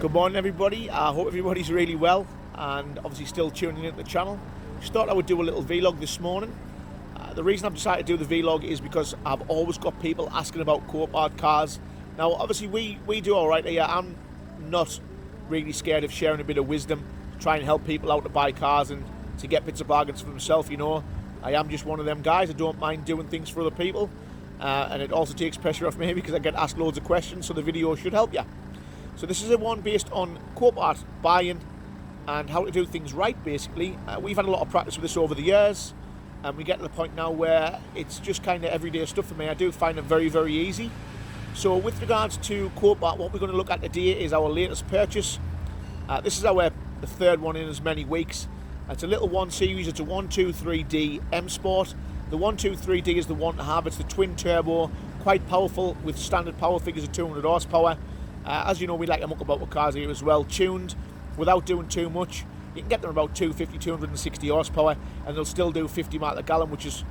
Good morning everybody, I hope everybody's really well and obviously still tuning in to the channel. Just thought I would do a little vlog this morning. The reason I've decided to do the vlog is because I've always got people asking about Copart cars. Now obviously we do alright here. I'm not really scared of sharing a bit of wisdom to try and help people out to buy cars and to get bits of bargains for themselves, you know. I am just one of them guys. I don't mind doing things for other people, and it also takes pressure off me because I get asked loads of questions, so the video should help you. So this is a one based on Copart buying and how to do things right, basically. We've had a lot of practice with this over the years, and we get to the point now where it's just kind of everyday stuff for me. I do find it very, very easy. So with regards to Copart, what we're going to look at today is our latest purchase. This is the third one in as many weeks. It's a little 1 Series, it's a 123D M Sport. The 123D is the one to have. It's the twin turbo, quite powerful with standard power figures of 200 horsepower. As you know, we like to muck about with cars here as well, tuned without doing too much. You can get them about 250, 260 horsepower, and they'll still do 50 miles a gallon, which is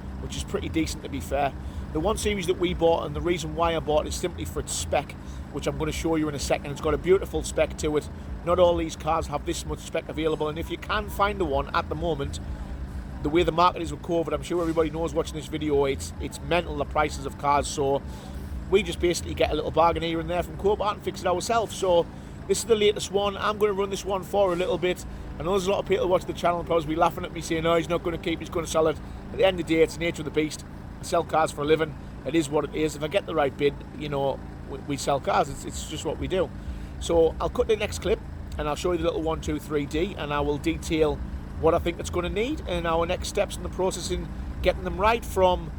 pretty decent, to be fair. The 1 Series that we bought, and the reason why I bought it is simply for its spec, which I'm going to show you in a second. It's got a beautiful spec to it. Not all these cars have this much spec available, and if you can find the one at the moment, the way the market is with COVID, I'm sure everybody knows watching this video, it's mental, the prices of cars. So we just basically get a little bargain here and there from Copart and fix it ourselves. So this is the latest one. I'm going to run this one for a little bit. I know there's a lot of people watching the channel and probably laughing at me saying, oh, he's not going to keep, he's going to sell it. At the end of the day, it's the nature of the beast. I sell cars for a living. It is what it is. If I get the right bid, you know, we sell cars. It's just what we do. So I'll cut the next clip and I'll show you the little 123D, and I will detail what I think it's going to need and our next steps in the process in getting them right, from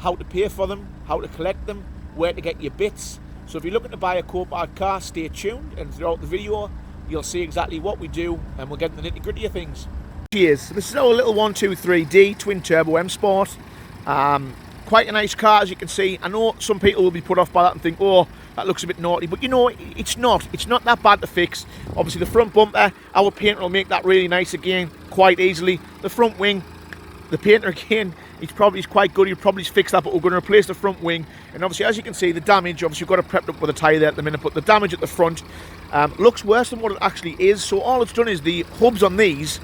how to pay for them, how to collect them, where to get your bits. So if you're looking to buy a Copart car, stay tuned, and throughout the video you'll see exactly what we do, and we'll get into the nitty-gritty of things. Cheers. This is our little 123D twin turbo M Sport. Quite a nice car, as you can see. I know some people will be put off by that and think, oh, that looks a bit naughty, but you know, it's not that bad to fix. Obviously the front bumper, our painter will make that really nice again quite easily. The front wing, the painter again, he's quite good. He'll probably fix that, but we're going to replace the front wing. And obviously, as you can see, the damage, obviously we've got it prepped up with a tyre there at the minute, but the damage at the front looks worse than what it actually is. So all it's done is the hubs on these,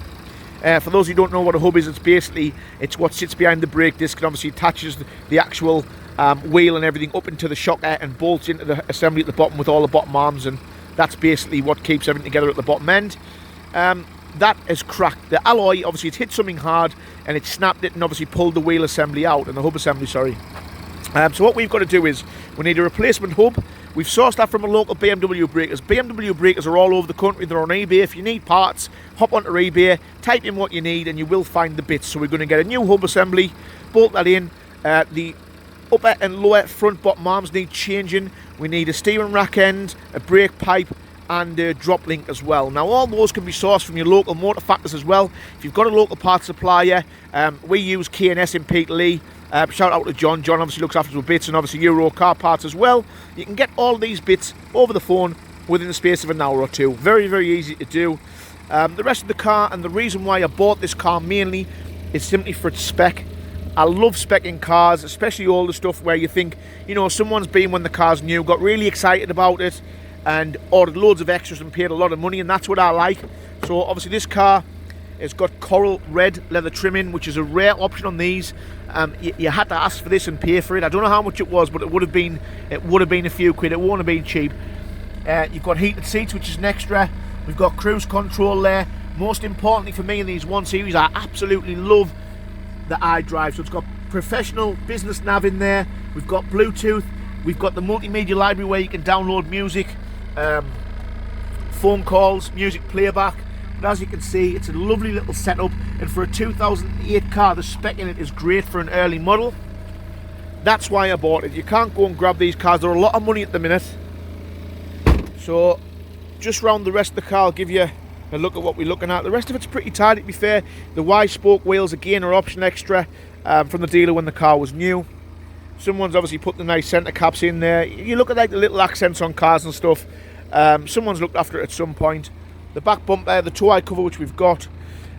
for those who don't know what a hub is, it's what sits behind the brake disc and obviously attaches the actual wheel and everything up into the shocker and bolts into the assembly at the bottom with all the bottom arms, and that's basically what keeps everything together at the bottom end. That has cracked. The alloy, obviously it's hit something hard and it snapped it and obviously pulled the wheel assembly out, and the hub assembly, sorry. So what we've got to do is we need a replacement hub. We've sourced that from a local BMW breakers. BMW breakers are all over the country. They're on eBay. If you need parts, hop onto eBay, type in what you need and you will find the bits. So we're going to get a new hub assembly, bolt that in. The upper and lower front bottom arms need changing. We need a steering rack end, a brake pipe, and a drop link as well. Now all those can be sourced from your local motor factors as well. If you've got a local parts supplier, we use K&S in Peterlee. Shout out to John. John obviously looks after the bits, and obviously Euro car parts as well. You can get all these bits over the phone within the space of an hour or two. Very, very easy to do. The rest of the car, and the reason why I bought this car mainly, is simply for its spec. I love specking cars, especially all the stuff where you think, you know, someone's been when the car's new, got really excited about it and ordered loads of extras and paid a lot of money, and that's what I like. So obviously this car, it's got coral red leather trimming, which is a rare option on these. You had to ask for this and pay for it. I don't know how much it was, but it would have been a few quid. It wouldn't have been cheap. You've got heated seats, which is an extra. We've got cruise control there. Most importantly for me in these 1 Series, I absolutely love the iDrive. So it's got professional business nav in there. We've got Bluetooth. We've got the multimedia library where you can download music, phone calls, music playback. But as you can see, it's a lovely little setup, and for a 2008 car, the spec in it is great for an early model. That's why I bought it. You can't go and grab these cars. They're a lot of money at the minute. So just round the rest of the car, I'll give you a look at what we're looking at. The rest of it's pretty tidy, to be fair. The Y-spoke wheels, again, are option extra from the dealer when the car was new. Someone's obviously put the nice centre caps in there. You look at like the little accents on cars and stuff. Someone's looked after it at some point. The back bumper, the tow eye cover, which we've got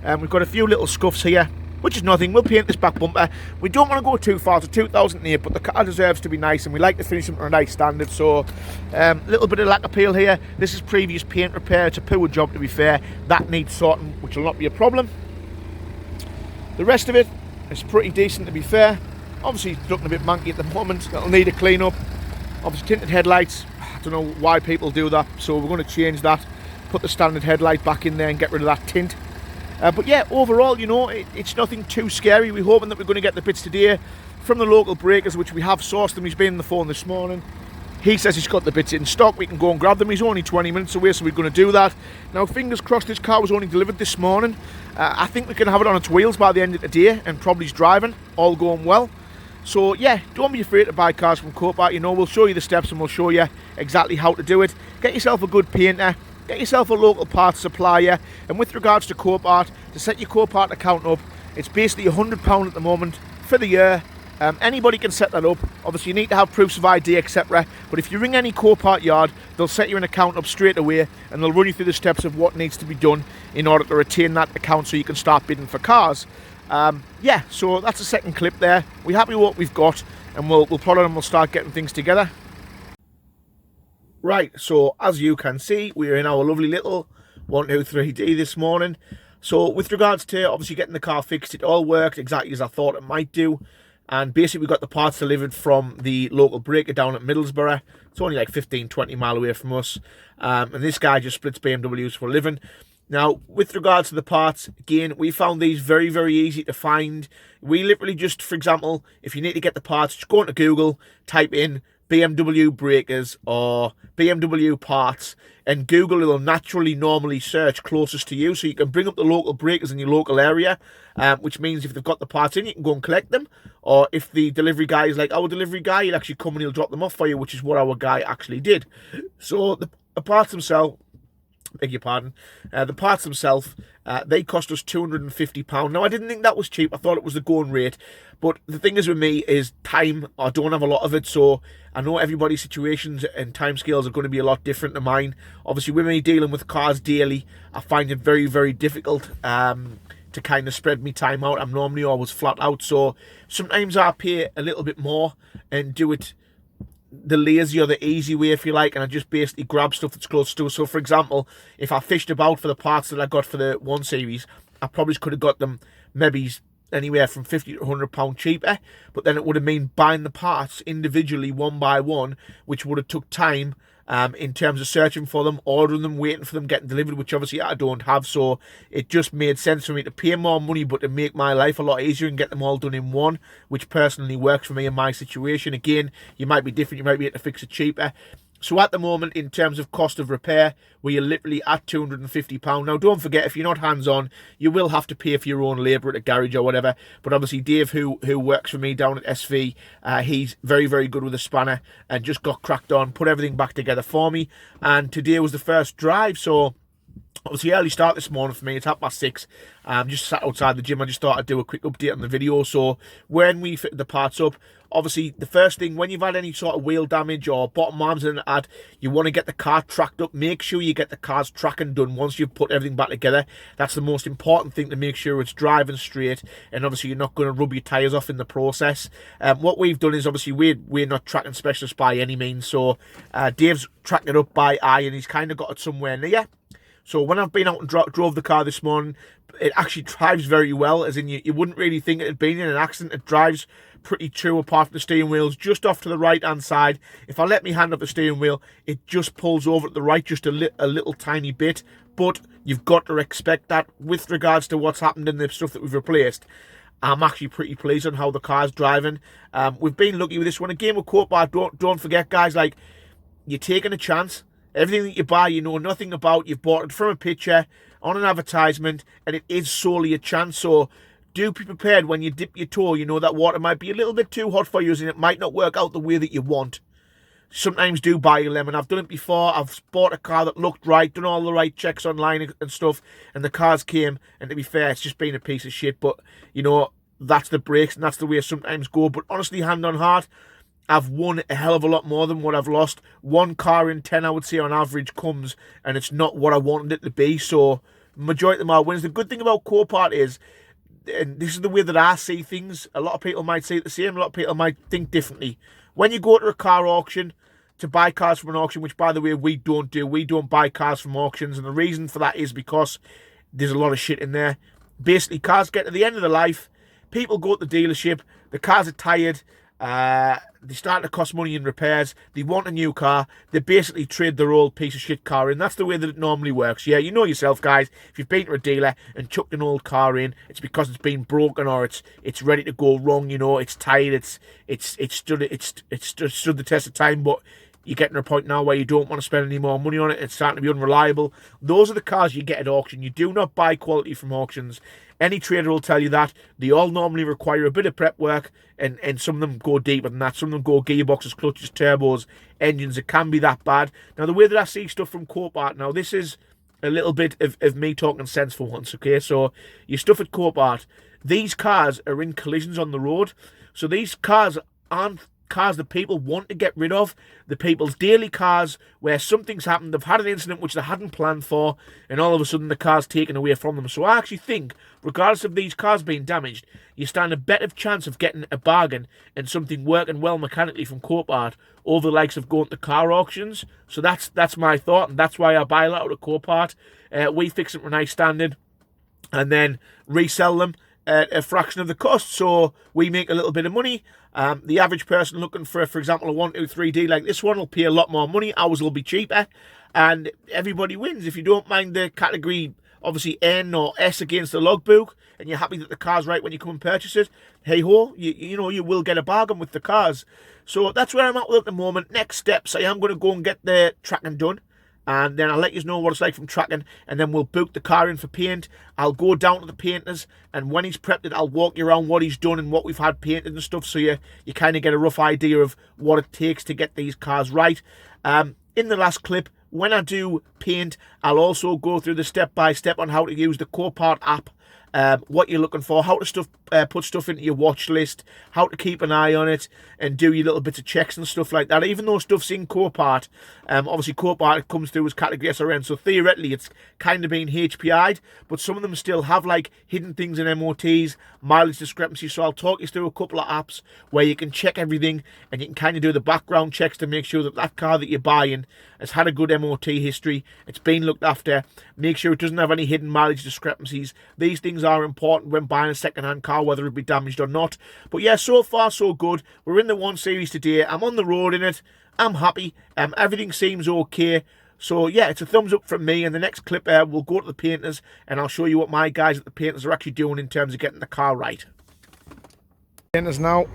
a few little scuffs here. which is nothing. We'll paint this back bumper. We don't want to go too far to 2008, but the car deserves to be nice, and we like to finish them to a nice standard. So a little bit of lack appeal here. This is previous paint repair. It's a poor job, to be fair. That needs sorting, which will not be a problem. The rest of it is pretty decent, to be fair. Obviously it's looking a bit manky at the moment. It'll need a clean up. Obviously tinted headlights, I don't know why people do that, so we're going to change that, put the standard headlight back in there and get rid of that tint. But yeah, overall, you know, it's nothing too scary. We're hoping that we're going to get the bits today from the local breakers, which we have sourced them. He's been on the phone this morning. He says he's got the bits in stock. We can go and grab them. He's only 20 minutes away, so we're going to do that. Now, fingers crossed, this car was only delivered this morning. I think we can have it on its wheels by the end of the day, and probably driving, all going well. So yeah, don't be afraid to buy cars from Copart. You know, we'll show you the steps and we'll show you exactly how to do it. Get yourself a good painter. Get yourself a local parts supplier, and with regards to Copart, to set your Copart account up, it's basically £100 at the moment for the year. Anybody can set that up. Obviously you need to have proofs of ID, etc. But if you ring any Copart yard, they'll set you an account up straight away, and they'll run you through the steps of what needs to be done in order to retain that account so you can start bidding for cars. Yeah, so that's the second clip there. We're happy with what we've got, and we'll plot on and we'll start getting things together. Right, so as you can see, we're in our lovely little 123D this morning. So with regards to obviously getting the car fixed, it all worked exactly as I thought it might do. And basically we got the parts delivered from the local breaker down at Middlesbrough. It's only like 15-20 mile away from us. And this guy just splits BMWs for a living. Now, with regards to the parts, again, we found these very, very easy to find. We literally just, for example, if you need to get the parts, just go into Google, type in BMW breakers or BMW parts, and Google will naturally normally search closest to you, so you can bring up the local breakers in your local area, which means if they've got the parts in, you can go and collect them, or if the delivery guy is like our delivery guy, he'll actually come and he'll drop them off for you, which is what our guy actually did. So the parts themselves, beg your pardon, the parts themselves, they cost us £250. Now, I didn't think that was cheap. I thought it was the going rate. But the thing is with me is time. I don't have a lot of it, so I know everybody's situations and timescales are going to be a lot different to mine. Obviously, with me dealing with cars daily, I find it very, very difficult to kind of spread me time out. I'm normally always flat out, so sometimes I pay a little bit more and do it the lazy or the easy way, if you like, and I just basically grab stuff that's close to. So for example, if I fished about for the parts that I got for the 1 Series, I probably could have got them maybe anywhere from £50 to £100 cheaper, but then it would have mean buying the parts individually one by one, which would have took time in terms of searching for them, ordering them, waiting for them getting delivered, which obviously I don't have. So it just made sense for me to pay more money but to make my life a lot easier and get them all done in one, which personally works for me in my situation. Again, you might be different, you might be able to fix it cheaper. So at the moment, in terms of cost of repair, we are literally at £250. Now, don't forget, if you're not hands-on, you will have to pay for your own labour at a garage or whatever. But obviously, Dave, who works for me down at SV, he's very, very good with a spanner and just got cracked on, put everything back together for me. And today was the first drive, so obviously early start this morning for me. It's 6:30. Just sat outside the gym. I just thought I'd do a quick update on the video. So when we fitted the parts up, obviously the first thing, when you've had any sort of wheel damage or bottom arms in an ad, you want to get the car tracked up. Make sure you get the car's tracking done once you've put everything back together. That's the most important thing, to make sure it's driving straight, and obviously you're not going to rub your tyres off in the process. What we've done is, obviously we're not tracking specialists by any means, so Dave's tracked it up by eye, and he's kind of got it somewhere near. So when I've been out and drove the car this morning, it actually drives very well, as in you wouldn't really think it had been in an accident. It drives pretty true, apart from the steering wheel's just off to the right-hand side. If I let me hand up the steering wheel, it just pulls over to the right just a little tiny bit. But you've got to expect that with regards to what's happened in the stuff that we've replaced. I'm actually pretty pleased on how the car's driving. We've been lucky with this one. Again, with Copart, don't forget, guys, like, you're taking a chance. Everything that you buy, you know nothing about. You've bought it from a picture, on an advertisement, and it is solely a chance. So do be prepared when you dip your toe. You know that water might be a little bit too hot for you, and it might not work out the way that you want. Sometimes do buy a lemon. I've done it before. I've bought a car that looked right, done all the right checks online and stuff, and the cars came, and to be fair, it's just been a piece of shit. But, you know, that's the breaks, and that's the way it sometimes go. But honestly, hand on heart, I've won a hell of a lot more than what I've lost. 1 car in 10, I would say, on average comes, and it's not what I wanted it to be. So majority of my wins. The good thing about Copart is and this is the way that I see things. A lot of people might see it the same. A lot of people might think differently. When you go to a car auction to buy cars from an auction, which, by the way, we don't do. We don't buy cars from auctions, and the reason for that is because there's a lot of shit in there. Basically, cars get to the end of their life. People go to the dealership. The cars are tired. They start to cost money in repairs. They want a new car. They basically trade their old piece of shit car in. That's the way that it normally works. Yeah, you know yourself, guys. If you've been to a dealer and chucked an old car in, it's because it's been broken or it's ready to go wrong. You know, it's tired. It's stood the test of time, but you're getting to a point now where you don't want to spend any more money on it. It's starting to be unreliable. Those are the cars you get at auction. You do not buy quality from auctions. Any trader will tell you that. They all normally require a bit of prep work, and some of them go deeper than that. Some of them go gearboxes, clutches, turbos, engines. It can be that bad. Now, the way that I see stuff from Copart, now this is a little bit of me talking sense for once, okay? So, your stuff at Copart, these cars are in collisions on the road. So, these cars aren't cars that people want to get rid of. The people's daily cars where something's happened, they've had an incident which they hadn't planned for, and all of a sudden the car's taken away from them. So I actually think, regardless of these cars being damaged, you stand a better chance of getting a bargain and something working well mechanically from Copart over the likes of going to car auctions. So that's my thought, and that's why I buy a lot out of Copart. We fix them to a nice standard and then resell them at a fraction of the cost, so we make a little bit of money. The average person looking for example, a 123D like this one will pay a lot more money. Ours will be cheaper, and everybody wins. If you don't mind the category, obviously N or S against the logbook, and you're happy that the car's right when you come and purchase it, hey ho, you know you will get a bargain with the cars. So that's where I'm at with at the moment. Next steps, I am going to go and get the tracking done, and then I'll let you know what it's like from tracking, and then we'll book the car in for paint. I'll go down to the painters, and when he's prepped it, I'll walk you around what he's done and what we've had painted and stuff, so you kind of get a rough idea of what it takes to get these cars right. In the last clip, when I do paint, I'll also go through the step-by-step on how to use the Copart app, what you're looking for, how to put stuff into your watch list, how to keep an eye on it, and do your little bits of checks and stuff like that. Even though stuff's in Copart, obviously Copart comes through as category SRN, so theoretically it's kind of been HPI'd, but some of them still have like hidden things in MOTs, mileage discrepancies. So I'll talk you through a couple of apps where you can check everything, and you can kind of do the background checks to make sure that that car that you're buying has had a good MOT history, it's been looked after, make sure it doesn't have any hidden mileage discrepancies. These things are important when buying a second-hand car, whether it be damaged or not. But yeah, so far so good. We're in the 1 Series today. I'm on the road in it. I'm happy. Everything seems okay. So yeah, it's a thumbs up from me. And the next clip, we'll go to the painters, and I'll show you what my guys at the painters are actually doing in terms of getting the car right. Painters now.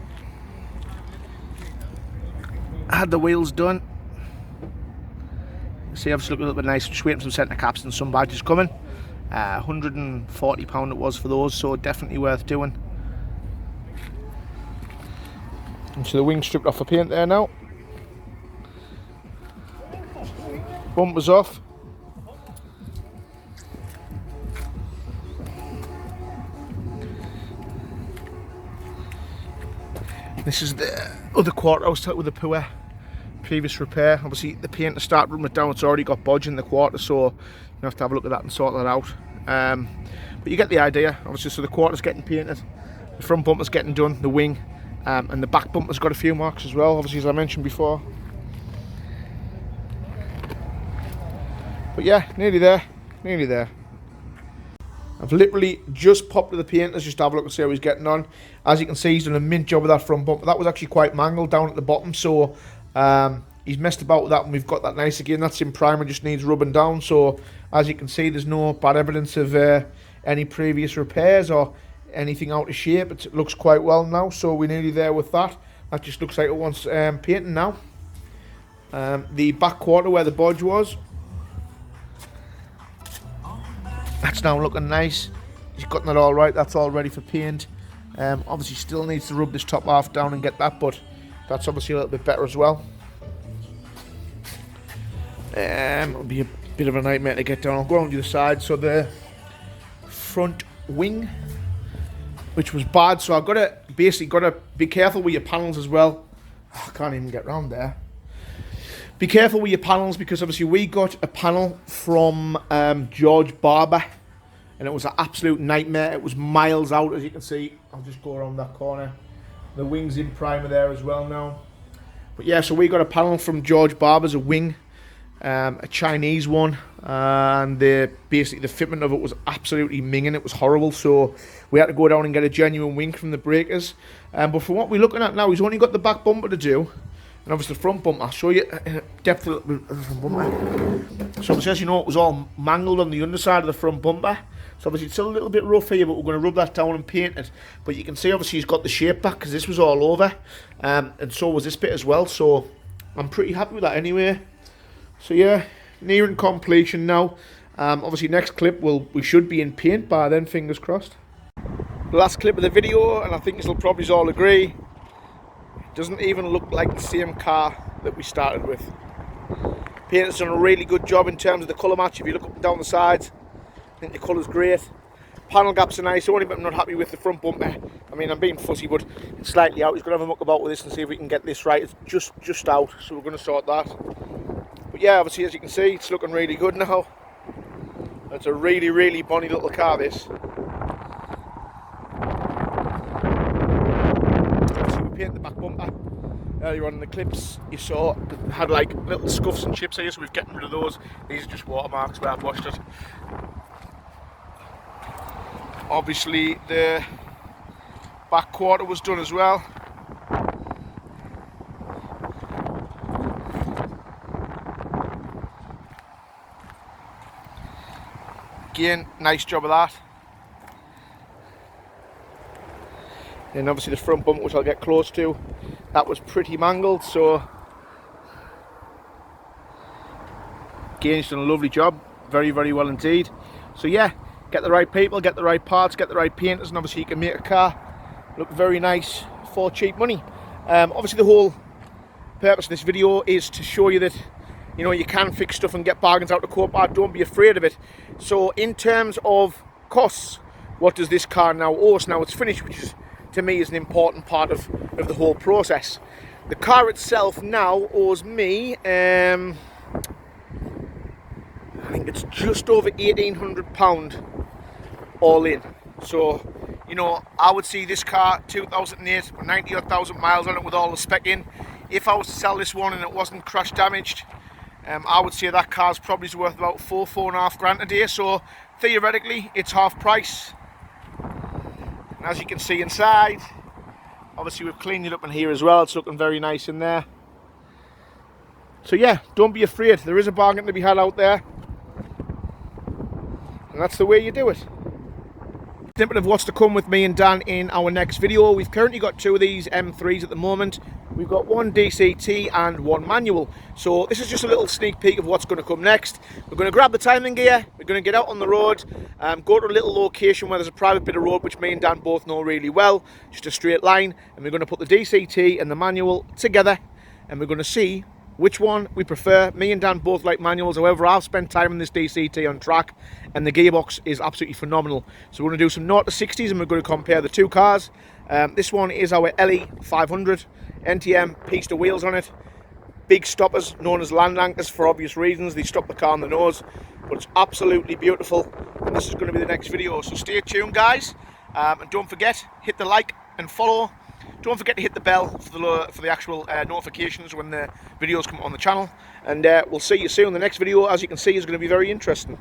I had the wheels done. See, obviously look a little bit nice. Just waiting for some centre caps and some badges coming. £140 it was for those, so definitely worth doing. And so the wing stripped off the paint there now. Bumpers off. This is the other quarter I was talking with the poor previous repair. Obviously the paint to start running it down, it's already got bodge in the quarter, so you have to have a look at that and sort that out. But you get the idea. Obviously, so the quarter's getting painted, the front bumper's getting done, the wing, and the back bumper's got a few marks as well, obviously, as I mentioned before. But yeah, nearly there, nearly there. I've literally just popped to the painters just to have a look and see how he's getting on. As you can see, he's done a mint job with that front bumper. That was actually quite mangled down at the bottom, so he's messed about with that, and we've got that nice again. That's in primer, just needs rubbing down. So as you can see, there's no bad evidence of any previous repairs or anything out of shape. It looks quite well now, so we're nearly there with that. That just looks like it wants painting now. The back quarter where the bodge was, that's now looking nice. He's gotten that all right. That's all ready for paint. Obviously still needs to rub this top half down and get that, but that's obviously a little bit better as well. It'll be a bit of a nightmare to get down. I'll go on to the side. So the front wing, which was bad, so I've got to be careful with your panels as well. I can't even get round there. Be careful with your panels, because obviously we got a panel from George Barber, and it was an absolute nightmare. It was miles out, as you can see. I'll just go around that corner. The wing's in primer there as well now. But yeah, so we got a panel from George Barber's, a wing, a Chinese one, and basically the fitment of it was absolutely minging. It was horrible, so we had to go down and get a genuine wing from the breakers. But from what we're looking at now, he's only got the back bumper to do, and obviously the front bumper. I'll show you in depth a little bit of the front bumper. So obviously, as you know, it was all mangled on the underside of the front bumper. So obviously it's still a little bit rough here, but we're going to rub that down and paint it. But you can see obviously he's got the shape back, because this was all over, and so was this bit as well. So I'm pretty happy with that anyway. So yeah, nearing completion now. Obviously next clip we should be in paint by then, fingers crossed. The last clip of the video, and I think you'll probably all agree, doesn't even look like the same car that we started with. Paint has done a really good job in terms of the colour match. If you look up and down the sides, I think the colour's great. Panel gaps are nice, only bit I'm not happy with the front bumper. I mean, I'm being fussy, but it's slightly out. He's going to have a muck about with this and see if we can get this right. It's just out, so we're going to sort that. But yeah, obviously, as you can see, it's looking really good now. It's a really, really bonny little car, this. Obviously, we painted the back bumper. Earlier on in the clips, you saw it had like little scuffs and chips here, so we've getting rid of those. These are just watermarks where I've washed it. Obviously the back quarter was done as well. Again, nice job of that. And obviously the front bumper, which I'll get close to, that was pretty mangled, so again, he's done a lovely job, very, very well indeed. So yeah, get the right people, get the right parts, get the right painters, and obviously you can make a car look very nice for cheap money. Obviously the whole purpose of this video is to show you that, you know, you can fix stuff and get bargains out of Copart. Don't be afraid of it. So in terms of costs, what does this car now owe us now it's finished, which is, to me, is an important part of the whole process. The car itself now owes me, I think it's just over £1,800 all in. So, you know, I would see this car 2008 with 90,000 miles on it with all the spec in. If I was to sell this one and it wasn't crash damaged, I would say that car's probably worth about £4.5 grand a day. So theoretically, it's half price. And as you can see inside, obviously we've cleaned it up in here as well. It's looking very nice in there. So yeah, don't be afraid. There is a bargain to be had out there. And that's the way you do it. Snippet of what's to come with me and Dan in our next video. We've currently got two of these M3s at the moment. We've got one DCT and one manual. So this is just a little sneak peek of what's going to come next. We're going to grab the timing gear, we're going to get out on the road, go to a little location where there's a private bit of road which me and Dan both know really well, just a straight line, and we're going to put the DCT and the manual together, and we're going to see which one we prefer. Me and Dan both like manuals, however I've spent time in this DCT on track and the gearbox is absolutely phenomenal. So we're going to do some 0 to 60s and we're going to compare the two cars. This one is our LE 500 NTM pista wheels on it. Big stoppers known as land anchors for obvious reasons. They stop the car on the nose, but it's absolutely beautiful. And this is going to be the next video, so stay tuned guys, and don't forget, hit the like and follow. Don't forget to hit the bell for the actual notifications when the videos come on the channel, and we'll see you soon. The next video, as you can see, is going to be very interesting.